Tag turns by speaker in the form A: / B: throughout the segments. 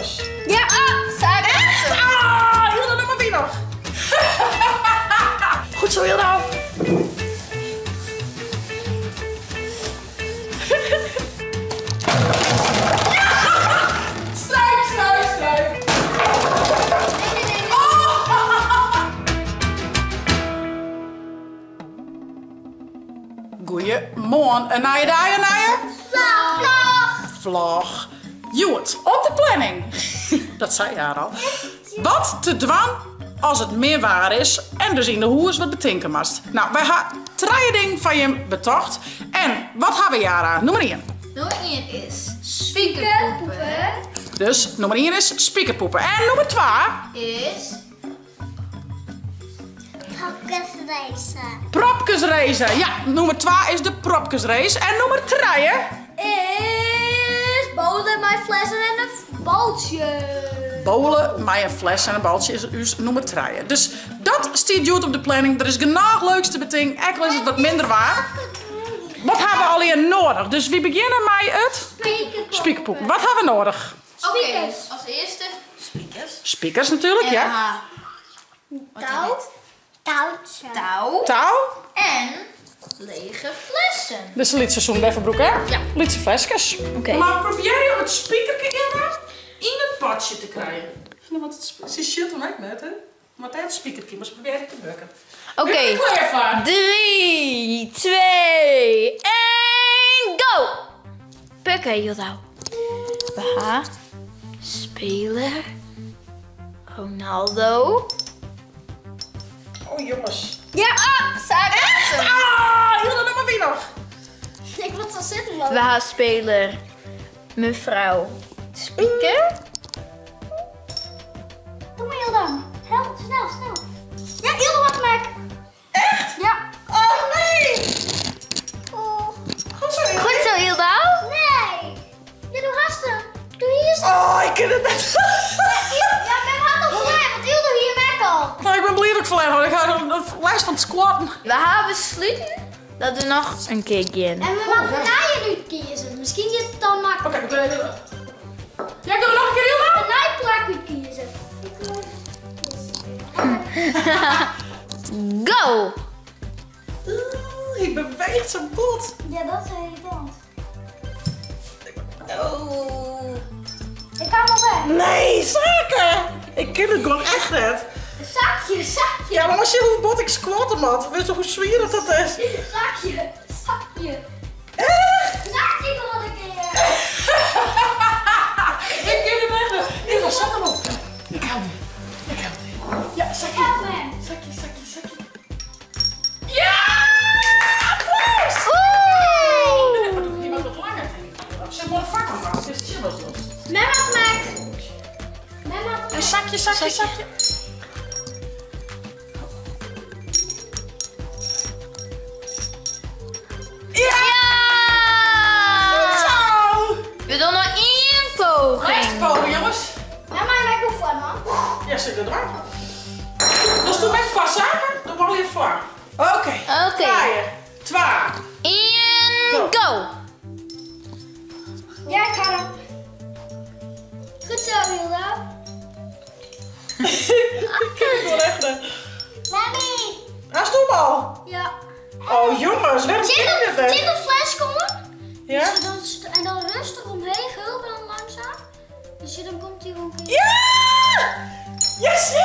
A: jongens.
B: Ja, zaak.
A: Echt? Ah, Hilda, nog maar wie nog. Goed zo, Hilda. Strijk. Goeiemorgen. En naar je daar, vlog. Joet, op de planning. Dat zei je haar al. Wat te doen als het meer waar is en dus in de hoes wat betinken mast. Nou, wij hebben 3 dingen van je betocht. En wat hebben we, Jara? Nummer 1.
B: Nummer 1 is spiekerpoepen.
A: Dus nummer 1 is spiekerpoepen. En nummer 2
B: Is
C: Propkesreizen.
A: propkesracen. Ja, nummer 2 is de propkesrace. En nummer 3
B: is bowlen met flessen en een baltje.
A: bowlen met een fles en een baltje is dus nummer 3. Dus dat staat goed op de planning. Er is genoeg leuks te beting. Eigenlijk is het wat minder waar. Wat hebben we al hier nodig? Dus we beginnen met het spiekerpoepen. Wat hebben we nodig?
B: Oké, als eerste speakers.
A: Speakers natuurlijk, ja.
B: Touw. Touw.
A: Touw.
B: En lege flessen.
A: Dus een lietse zoenbeffenbroek, hè?
B: Ja.
A: Lietse flesjes.
B: Oké.
A: Maar probeer je om het speakertje in het potje te krijgen. Want het is shit om echt met, hè? Maar het speakertje, maar ze probeer het te bukken.
B: Oké.
A: Ben je er klaar voor?
B: 3, 2, 1, go! Pukken, Hilda. We gaan speler Ronaldo.
A: Oh jongens.
B: Ja, zaak.
A: Ah, Hilda, nog maar wie nog?
C: Ik moet zo zitten,
B: We gaan speler mevrouw Speaker.
C: Doe maar Hilda. Help, snel. Ja, Hilda, wat maak.
A: Echt?
C: Ja.
A: Oh nee!
C: Oh.
A: Goed zo, Hilda.
B: Goed zo, Hilda.
C: Nee. Ja, doe hasten. Doe hier zo.
A: Oh, ik ken het net.
C: Ja, mijn hand op vrij, want Hilda hier maakt al.
A: Nou, ik ben blij dat ik verleden had. Ik ga een lijst van het squatten.
B: We gaan besluiten dat we nog een keertje in.
C: En we mogen naaien nu kiezen. Misschien is het dan makkelijk.
A: Oké, we kunnen even... Ja, kunnen we nog een keer, Hilda?
C: Een naaiplak nu kiezen.
B: Go!
A: Ik beweegt zijn bot.
C: Ja, dat is irritant.
A: Oh.
C: Ik kan wel weg.
A: Nee, zaken! Ik ken het gewoon echt net.
C: Zakje.
A: Ja, maar als je hoe bot ik squatten, man. Weet je hoe zwaar dat is?
C: Zakje.
A: Echt?
C: Zakje wil ik keer.
A: Ik ken het echt net. Hilda, zet hem op. Ik hou hem. Ja, zakje.
C: Help me.
A: Zakje. Ja! Applaus!
B: Oeh!
A: Maar doe je wat langer tegen. Zeg maar een vak aan vast. Het is chill als los.
C: Mama maakt.
A: Een zakje.
B: Ja!
A: Zo!
B: We doen nog 1 poging.
A: Blijf boven, jongens.
C: Mama maakt ook van, man.
A: Ja, zit er dwars. Dus doe met vast zaken. Doe maar weer voor. Oké. 3, 2.
B: 1, go!
C: Ja, ik ga hem. Goed zo, Hilda.
A: Ik wil echt.
C: Mami.
A: Als doe hem al.
C: Ja.
A: Oh jongens, waarom ken je dit?
C: Zie een fles komen?
A: Ja?
C: En dan rustig omheen, gulp en dan langzaam. Dus dan komt hij gewoon keer.
A: Ja! Yes!
C: Nee,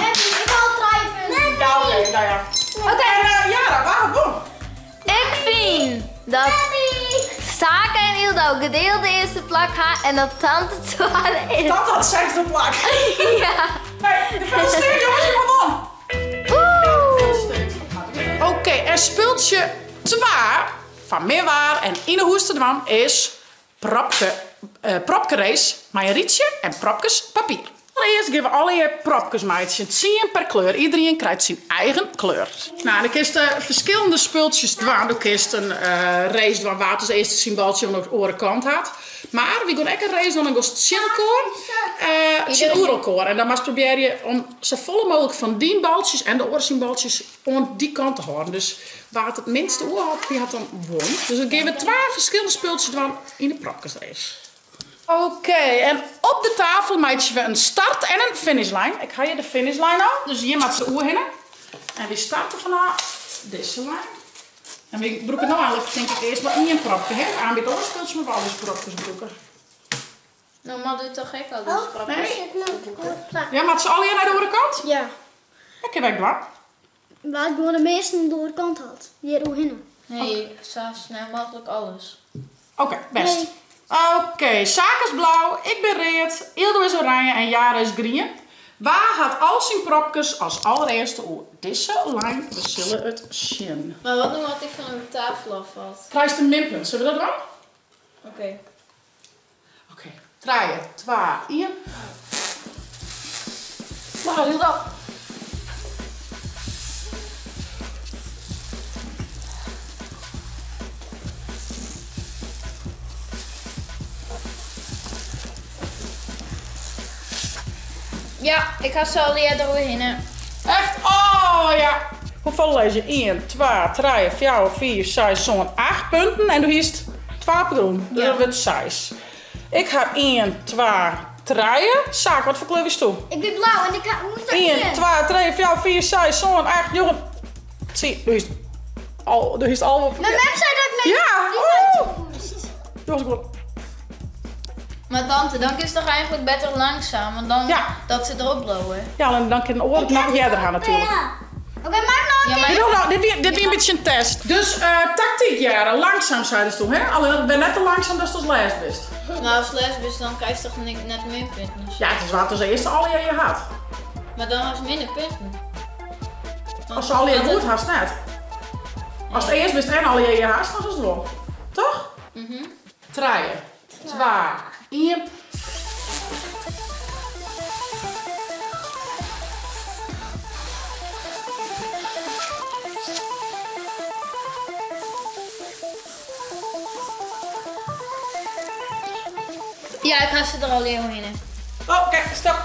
C: ik ga al draaien.
A: Ja, oké, nou ja. En Jara, waarom won?
B: Ik vind dat Saka en Hilda ook gedeeld de eerste plak gaan en dat Tante Twade is.
A: Dat had zij de plak.
B: Ja.
A: Nee, gefeliciteerd jongens, je won. Oké, en speeltje 2 van Meerwaar en in de hoes te doen is propkerace, Rietje en propkes papier. Allereerst geven we alle je propkes meidjes 10 per kleur. Iedereen krijgt zijn eigen kleur. Nou, dan kun je verschillende speeltjes doen. Dan kun je een race doen waar het als eerste symbooltje aan de orenkant had. Maar we gaan ook een race doen, dan gaat het chillkoor, zijn oerelkoor. En dan moet je proberen om zo vol mogelijk van die baltjes en de oorsymbooltjes aan die kant te houden. Dus waar het minste oor had, die had dan won. Dus dan geven we 2 verschillende speeltjes doen in de propkesrace. Oké, en op de tafel maken we een start- en een finishlijn. Ik ga je de finishlijn al, dus hier maakt ze oer heen. En we starten vanaf deze lijn. En we broeken nou eigenlijk, denk ik, eerst maar in een propje. Hè? Aanbiedt ook een speeltje met al die propjes broeken.
B: Nou, maar doe toch gek al die propjes?
A: Nee. Ja, maakt ze al hier naar de andere kant?
C: Ja.
A: Ik heb ik wat.
C: Waar ik gewoon de meeste door de kant had. Hier hoe hinnen.
B: Nee, zo snel mogelijk alles.
A: Oké, best.
C: Nee.
A: Oké, Saak is blauw, ik ben rood, Ildo is oranje en Jara is groen. Waar gaat al zijn propjes als allereerste op deze lijn? We zullen het zien.
B: Maar wat doen wat ik van de tafel afvat?
A: Krijg je een minpunt, zullen we dat doen?
B: Oké.
A: Oké, 3, 2, 1. Nou, Ildo.
B: Ja, ik ga zo al eerder heen.
A: Echt? Oh ja. Hoeveel lees je? 1, 2, 3, 4, 5, 6, zo'n 8 punten. En du hiest 12 groen. Dus dat wordt 6. Ik ga 1, 2, 3. Saak, wat voor kleur is toe?
C: Ik ben blauw en ik moet dat
A: 1, 2, 3, 4, 5, 6, zo'n 8. Jongen. Zie, du hiest al wat
C: Mijn
A: verkeerd.
C: map zei dat ik net
A: Ja!
C: die
A: Oh!
C: moest.
A: Jongens, ik wil...
B: Maar tante, dan is het toch eigenlijk beter langzaam, want dan
A: Ja.
B: dat ze erop blowen.
A: Ja, en dan kan ik nog verder gaan natuurlijk.
C: Ja. Oké, maar nog
B: Ja, maar
A: Dit weer een beetje een test. Dus tactiek, Jaren. Langzaam zeiden ze toen, hè? Alleen ik ben net te langzaam dat je als laatst bent.
B: nou, als lesbus dan krijg je toch net meer punten.
A: Ja, het is wat als eerste al je had.
B: Maar dan was minder punten.
A: Als ze al je goed had, net. Als het eerst bent en al je haast, dan is het wel. Toch? 3, 2, 1.
B: Ja, ik ga ze er al even in.
A: Oh, kijk, stop.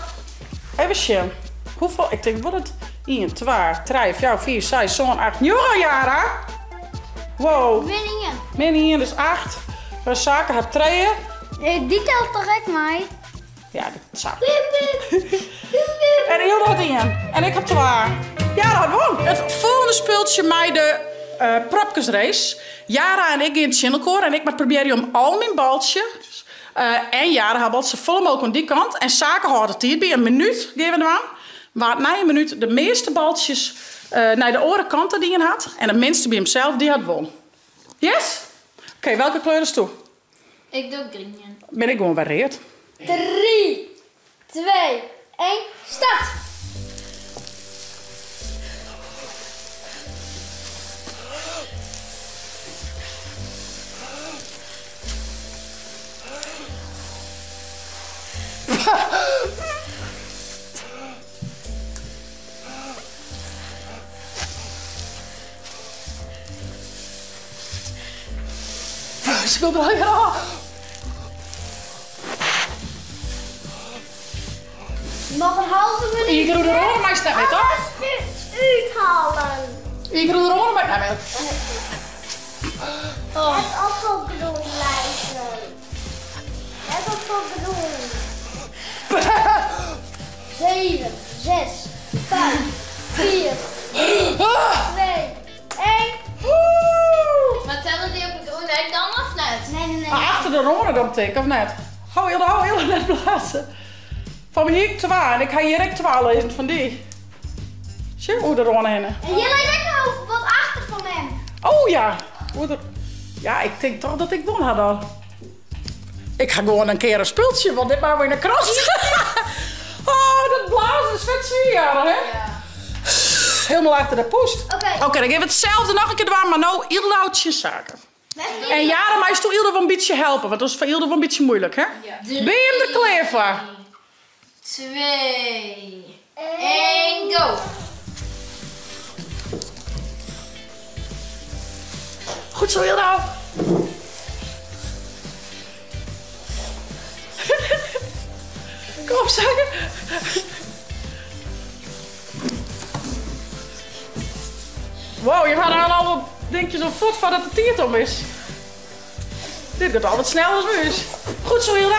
A: Even zien. Hoeveel? Ik denk, wat het? 1, 2, 3, 4, 5, 6, 7, 8. Euro, Jara. Wow.
C: winningen.
A: Min hier, dus 8. Zaken had 3.
C: Die telt direct mij.
A: Ja, dat zag En Hilde had 1. En ik heb 2. Ja, dat won. Het volgende speeltje mij de propkesrace. Jara en ik in het channelcore. En ik maar probeer om al mijn baltjes. En Jara had ze vol mogelijk aan die kant. En Zaken had het hier bij een minuut. Geven we hem aan. Waar na een minuut de meeste baltjes naar de oren kanten die je had. En de minste bij hemzelf die had won. Yes? Oké, welke kleur is toe?
B: Ik doe green.
A: Ben ik gewoon variëerd.
C: 3, 2, 1, start!
A: Ze wil er al.
C: Nog een halve minuut.
A: Ik doe de rollen maar snel mee, toch?
C: Uithalen.
A: Ik doe de rollen maar snel mee.
C: Het opgedoen lijken. Het opgedoen. 7, 6, 5, 4, 3, 2, 1.
B: Maar tellen die op het groen hek dan of net?
C: Nee.
A: Maar achter de rollen dan tik, of net? Hou heel net blazen. Van hier 2 en ik ga hier direct 2 lezen van die. Zie hoe de rollen heen.
C: En jullie denken ook wat achter van hem.
A: Oh ja. Ja, ik denk toch dat ik won had al. Ik ga gewoon een keer een speeltje, want dit maar weer een krast. Oh, dat blazen is vet zwaar, hè?
B: Ja.
A: Helemaal achter de poest.
C: Oké.
A: Oké, dan geef het hetzelfde nog een keer doen, maar nou Ildoutje zaken. En Jara, maar is toch Ildo wel een beetje helpen, want dat is voor Ildo wel een beetje moeilijk, hè?
B: Ja.
A: Ben je er klaar voor?
B: 2, 1, go!
A: Goed zo, Ildo. Kom op, zaken. Wow, je gaat al denk je zo voet van dat de tiert om is. Dit gaat altijd snel als muis. Goed zo, Ildo.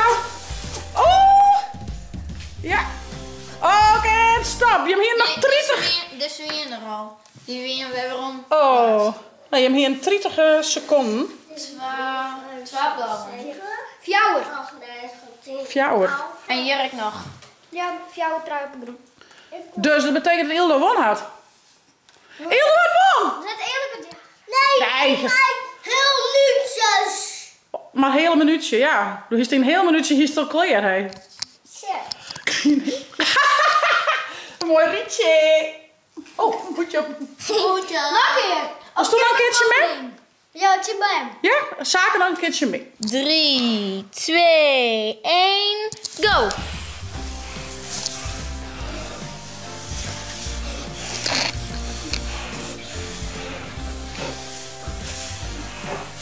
A: stop. Je hebt hier nog 30.
B: Dus we winnen er al. Die winnen we waarom?
A: Oh. Nee, je hebt hier 30 seconden.
B: 12 blauwe.
A: 4.
B: En Jurk nog.
C: Ja, jouw trui op groen.
A: Dus dat betekent dat Ildo won had. Ildo had won!
C: Is het eerlijk?
A: Nee.
C: Heel luxus.
A: Maar een hele minuutje, ja. Dus een heel minuutje hier al klaar, hé. Een mooi rietje. Oh, een voetje op.
C: Nog een.
A: Als doe dan een keertje mee?
C: Ja, het is bij hem.
A: Ja, zaken dan een keertje mee.
B: 3, 2, 1, go!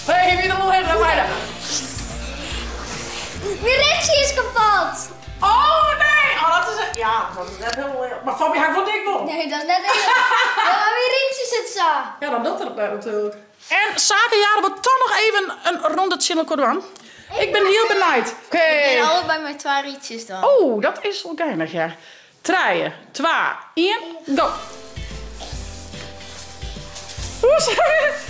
A: Hé, wie er al heen bijna.
C: Mijn ritje is kapot.
A: Oh, nee. Oh, dat is het. Ja, dat is net heel leuk. Maar Fabi, hij vond ik wel.
C: Nee, dat is net eerlijk. Ja, maar mijn ritje zit zo.
A: Ja, dan dat er natuurlijk. En zakenjaren wordt toch nog even een ronde chillen kordan. Ik ben heel benieuwd. Oké.
B: En allebei met 2 rietjes dan.
A: Oh, dat is wel geinig, ja. 3, 2, 1, go. Hoe is het?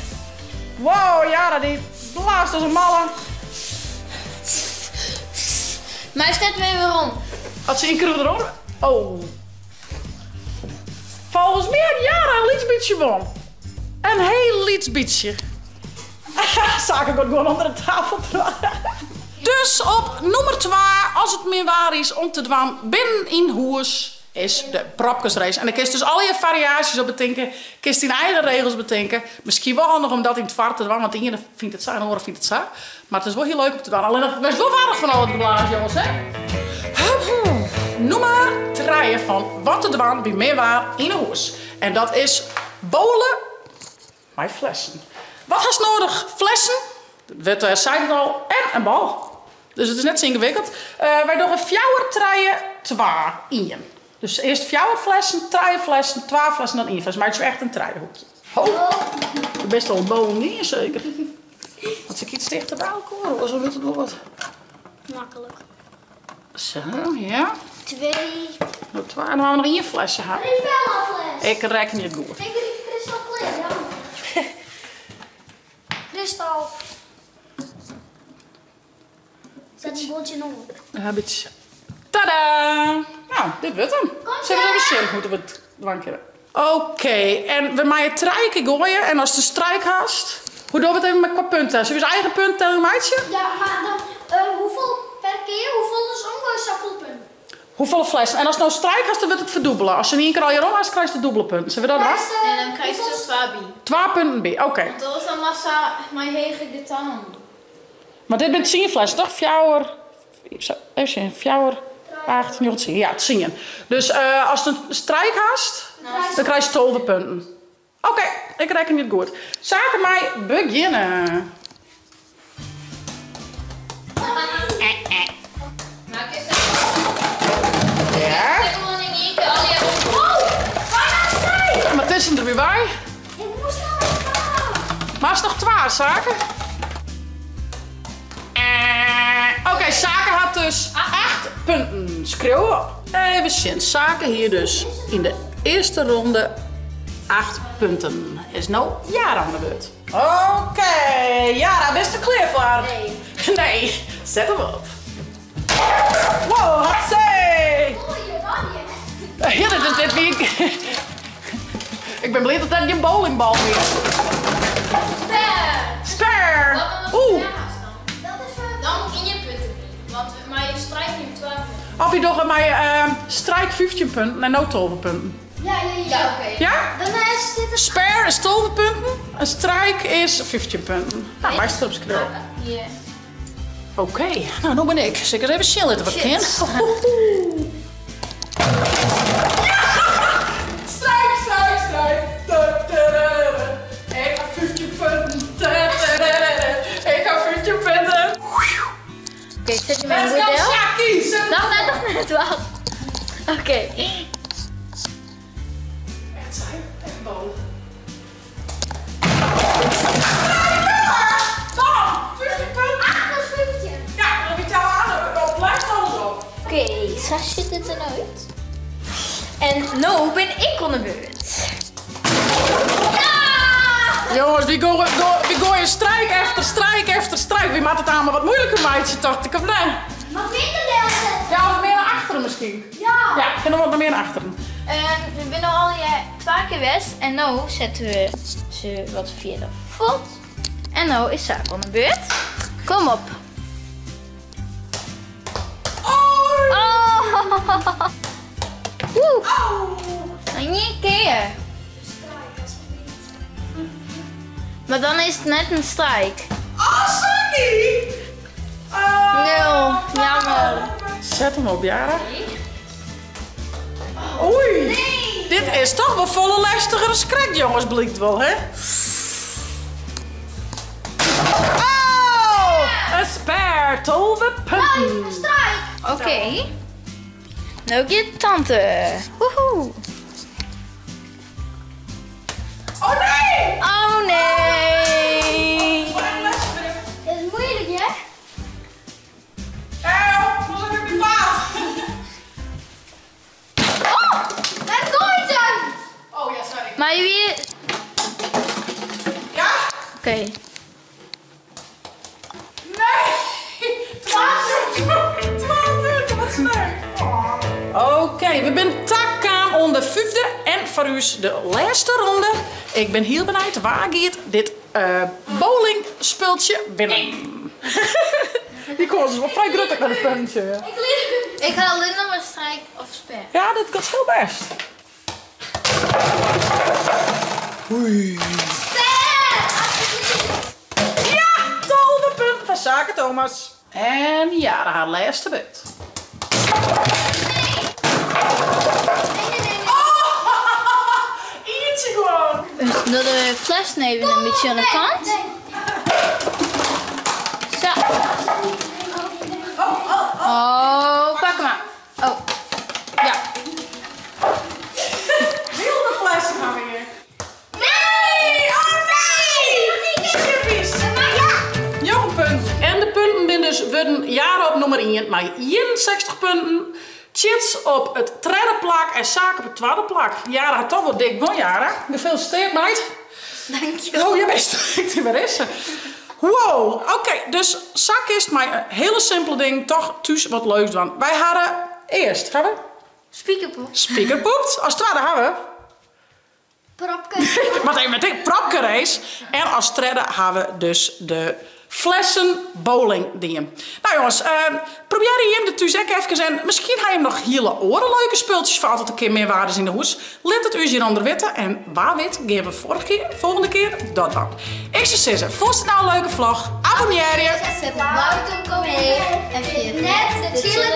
A: Wow, Jara, die blaast als een malle.
B: Maar staat weer waarom?
A: Had ze een keer eronder? Oh. Volgens mij had Jara een lietsbietje won. Een heel lietsbietje. Zaken gaat gewoon onder de tafel terug. Dus op nummer 2, als het meer waar is, om te dwan binnen in huis, is de propkesrace. En dan kun je dus al je variaties op bedenken. Kun je in eigen regels bedenken. Misschien wel handig om dat in het vaart te dwan, want de ene vindt het zo en de andere vindt het zo. Maar het is wel heel leuk om te dwan. Alleen het is wel waardig van al het blazen, jongens, hè? Nummer 3 van wat te dwan bij meer waar in een huis. En dat is bowlen met flessen. Wat is nodig? Flessen, we zeiden het al, en een bal. Dus het is net zo ingewikkeld. Wij doen een 4 treien, 2 in. Dus eerst 4 flessen, 3 flessen, 2 flessen, dan 1 fles. Maar het is echt een treienhoekje. Oh, best wel een bowlen niet, zeker. Als ik iets dichterbij kom, zo doet het nog wat.
C: Makkelijk.
A: Zo, ja.
C: 2.
A: Nou, 2. En dan gaan we nog 1 flesje hebben.
C: Een fles.
A: Ik reken niet goed.
C: Ik denk dat ik kristal klein, ja. Kristal. Zet een bolletje nog op.
A: Een beetje. Tada! Nou, dit wordt hem. Zullen we even shit moeten we het wankeren. Oké, en we maken 3 keer gooien. En als de strijk haast, hoe doen we het even met qua punten? Zullen we zijn eigen punt tellen, meidje?
C: Ja, maar dan hoeveel per keer? Hoeveel is ongeveer zoveel punten?
A: Hoeveel flessen? En als het nou strijk haast, dan wordt het verdubbelen. Als je niet 1 keer al je rond haast, krijg je de dubbele punten. Zullen we dat doen?
B: En dan krijg je dus 2 bij.
A: 2 punten bij, oké.
B: Want dat is dan massa mijn hege getan.
A: Maar dit bent 10 flessen, toch? 4. Even zien, 4, 8, 9, 10. Ja, 10. Dus als het een strijk haast, dan krijg je 12 punten. Oké, ik reken niet goed. Zaken mij beginnen.
B: Nou, ik is
A: Ja.
B: ik gewoon in 1 keer al die hebben. Oh!
A: Ja, maar tussen er weer bij.
C: Ik moest nog even gaan.
A: Maar is nog 2 zaken. Oké, zaken had dus 8 punten. Schreeuw op. Even zien. Zaken hier dus in de eerste ronde 8 punten. Is nou Jara aan de beurt. Oké, Jara, best er klaar voor?
C: Nee.
A: Nee, zet hem op. Wow, hatsé! Ja, dit wie ik... Ik ben blij dat dat geen bowlingbal meer is. Spare! Oeh!
B: Dan in je punten. Want mijn strijk heeft 12 punten.
A: Of je toch mijn strijk 15 punten en nou 12 punten.
C: Ja,
B: oké.
A: Ja?
C: Dan is dit
A: Spare is 12 punten, een strijk is 15 punten. Nou, mij staat op screen.
B: Ja.
A: Oké, nou, nu ben ik. Zeker even chillen wat kind. Strijk, strijk, strijk. Ik heb 15 punten. Ik heb 15 punten.
B: Oké, zet je mijn
A: Let's go,
B: model.
A: Shaki.
B: Nog net wel. Oké.
A: Echt zijn, echt boven. Tom, 15 punten.
C: 8 plus 15.
A: Ja, dan heb je jou aan. Dan blijft alles op.
B: Oké, straks ziet het eruit. En nu ben ik aan de beurt.
A: Jongens, we gooien strijk efter strijk. Wie maakt het allemaal wat moeilijker, meidje, dacht ik, of nee?
C: Nog meer te delen.
A: Ja, of meer naar achteren misschien.
C: Ja.
A: Ja, ik kan nog wat meer naar achteren.
B: We zijn al 2 keer west. En nu zetten we ze wat verder voort. En nu is Saak aan de beurt. Kom op. Oh! Woe! En 1 keer. Maar dan is het net een strijk.
A: Oh, sorry!
B: 0. Jammer.
A: Zet hem op, Jara. Oei!
C: Nee.
A: Dit is toch wel volle lastigere screk, jongens, blijkt wel, hè? Oh! Een spare, 12 punten.
C: Strijk.
B: Oké. Nou gaat tante. Woehoe.
A: Oh nee!
B: Oh nee.
C: Dat is moeilijk, hè?
A: Help, dan heb ik niet baat.
C: Oh, mijn gooien.
A: Oh ja, sorry.
B: Maar wie...
A: Ja?
B: Oké.
A: Nee! 12 wat snel. Oké, we zijn takkaan onder 5e en voor u de laatste ronde. Ik ben heel benieuwd waar gaat dit bowlingspultje binnen. Die komt wel vrij druk naar het puntje.
B: Ik ga alleen nog maar strijk of sper.
A: Ja, dat gaat heel best. Oei. Ja, 12 punten van Zaken Thomas. En ja, haar laatste beurt. Ietsje gewoon.
B: Dus doe de fles even een beetje aan de kant. Zo. Oh, pak hem maar. Oh. Ja.
A: Wilde flessen gaan we hier. Nee! Oh nee! Schippies. Jong punt. En de punten zijn dus worden Jara op nummer 1 met 61 punten. Chits op het tweede plak en Zaak op het tweede plak. Jara had toch wel dik won, Jara. Gefeliciteerd, meid.
B: Dankjewel.
A: Oh, je best. Waar is ze? Wow. Oké, dus Zaak is maar een hele simpele ding. Toch thuis wat leuks doen. Wij hadden eerst, gaan we?
B: Speakerpoep.
A: Speakerpoept. Als tweede hebben we...
C: Propken.
A: Meteen propkenrace. En als derde hebben we dus de flessen bowling dingen. Nou jongens, probeer je hem thuis ook even en misschien heb je hem nog hele oren leuke spultjes voor altijd een keer meer waardes in de hoes. Laat het u hieronder weten en waar weet geven we volgende keer dat dan. Ik zou zeggen, vond je nou een leuke vlog? Abonneer je.
B: Zet de buiten, kom heen en 4.
C: Net de chillen.